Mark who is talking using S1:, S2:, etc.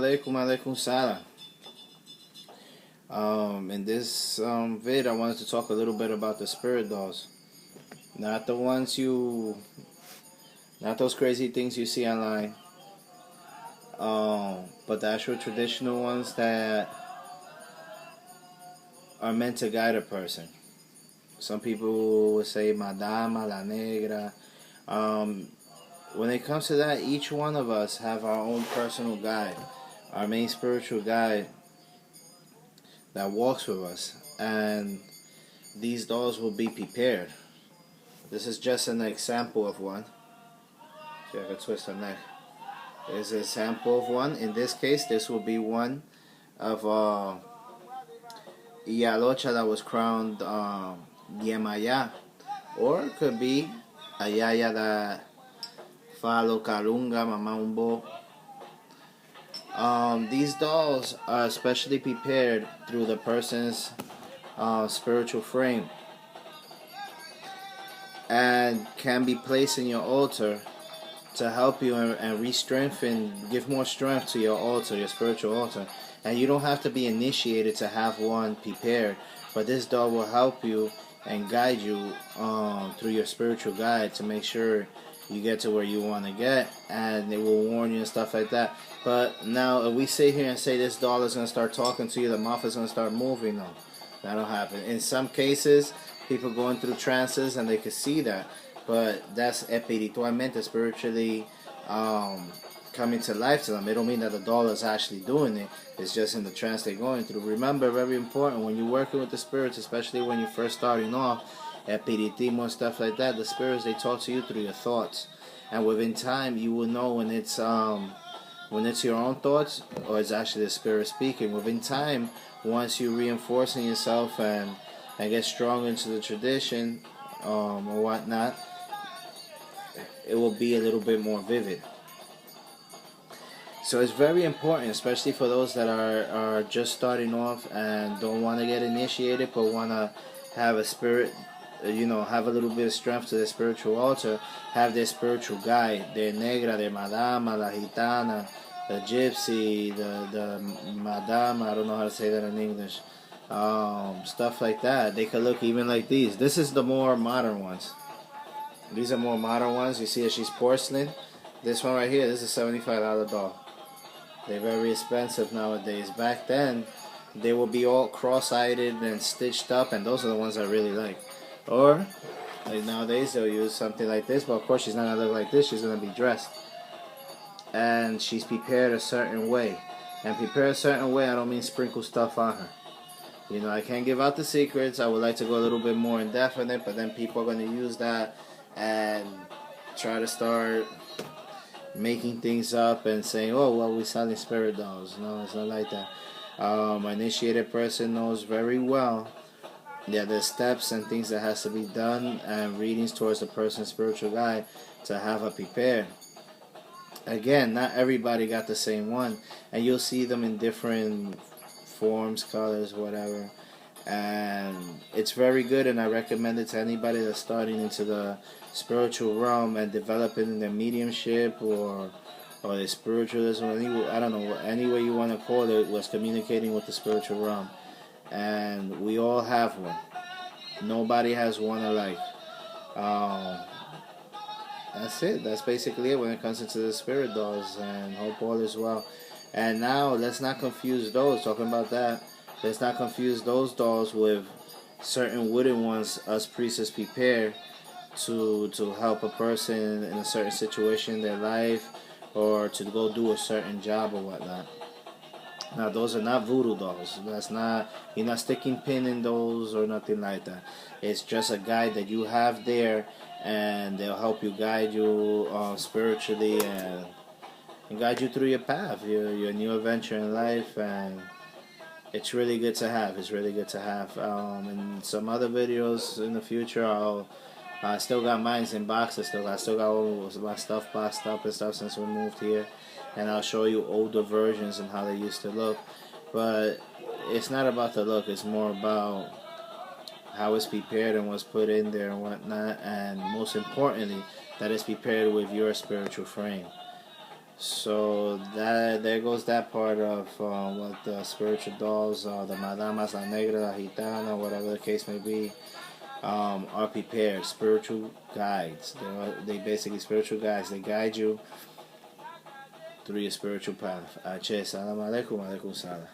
S1: alaikum Sala. In this vid, I wanted to talk a little bit about the spirit dolls. Not the ones not those crazy things you see online, but the actual traditional ones that are meant to guide a person. Some people would say Madama, La Negra. When it comes to that, each one of us have our own personal guide, our main spiritual guide that walks with us, and these dolls will be prepared. This is just an example of one. See, I can twist her neck. There's an example of one. In this case, this will be one of Iyalocha that was crowned Yemaya, or it could be a Yaya that Falo Kalunga Mama Umbo. These dolls are especially prepared through the person's spiritual frame and can be placed in your altar to help you and re-strengthen, give more strength to your altar, your spiritual altar. And you don't have to be initiated to have one prepared, but this doll will help you and guide you through your spiritual guide to make sure you get to where you want to get, and it will warn you and stuff like that. But now, if we sit here and say this doll is going to start talking to you, the mouth is going to start moving, no, that'll happen. In some cases, people going through trances and they can see that, but that's espiritualmente, spiritually coming to life to them. It don't mean that the doll is actually doing it. It's just in the trance they're going through. Remember, very important, when you're working with the spirits, especially when you're first starting off, espiritismo and stuff like that, the spirits, they talk to you through your thoughts, and within time you will know when it's your own thoughts or it's actually the spirit speaking. Within time, once you're reinforcing yourself and get strong into the tradition or whatnot, it will be a little bit more vivid. So it's very important, especially for those that are just starting off and don't want to get initiated but want to have a spirit, have a little bit of strength to their spiritual altar, have their spiritual guide, their negra, their madama, la gitana, the gypsy, the madama, I don't know how to say that in English, stuff like that. They could look even like these. This is the more modern ones. These are more modern ones. You see that she's porcelain. This one right here, this is a $75 doll. They're very expensive nowadays. Back then, they will be all cross-eyed and stitched up, and those are the ones I really like. Or, like nowadays, they'll use something like this, but of course she's not going to look like this. She's going to be dressed. And she's prepared a certain way. And prepare a certain way, I don't mean sprinkle stuff on her. I can't give out the secrets. I would like to go a little bit more in depth in it, but then people are going to use that and try to start making things up and saying, oh, well, we're selling spirit dolls. No, it's not like that. An initiated person knows very well that there's steps and things that has to be done and readings towards the person's spiritual guide to have her prepared. Again, not everybody got the same one, and you'll see them in different forms, colors, whatever, and it's very good, and I recommend it to anybody that's starting into the spiritual realm and developing their mediumship or their spiritualism, I don't know, any way you want to call it, was communicating with the spiritual realm. And we all have one. Nobody has one alike. That's it. That's basically it when it comes into the spirit dolls, and hope all is well. And now, let's not confuse those, talking about that, let's not confuse those dolls with certain wooden ones us priests prepare to help a person in a certain situation in their life or to go do a certain job or whatnot. Now, those are not voodoo dolls. You're not sticking pin in those or nothing like that. It's just a guide that you have there, and they'll help you guide you spiritually and guide you through your path, your new adventure in life. And it's really good to have. It's really good to have. In some other videos in the future, I still got mine in boxes. I still got all my stuff boxed up and stuff since we moved here, and I'll show you older versions and how they used to look. But it's not about the look. It's more about how it's prepared and what's put in there and whatnot, and most importantly, that it's prepared with your spiritual frame. So that there goes that part of what the spiritual dolls, the Madamas, La Negra, La Gitana, whatever the case may be, are prepared. Spiritual guides. They basically spiritual guides. They guide you through your spiritual path. Salam alaikum, alaikum salam.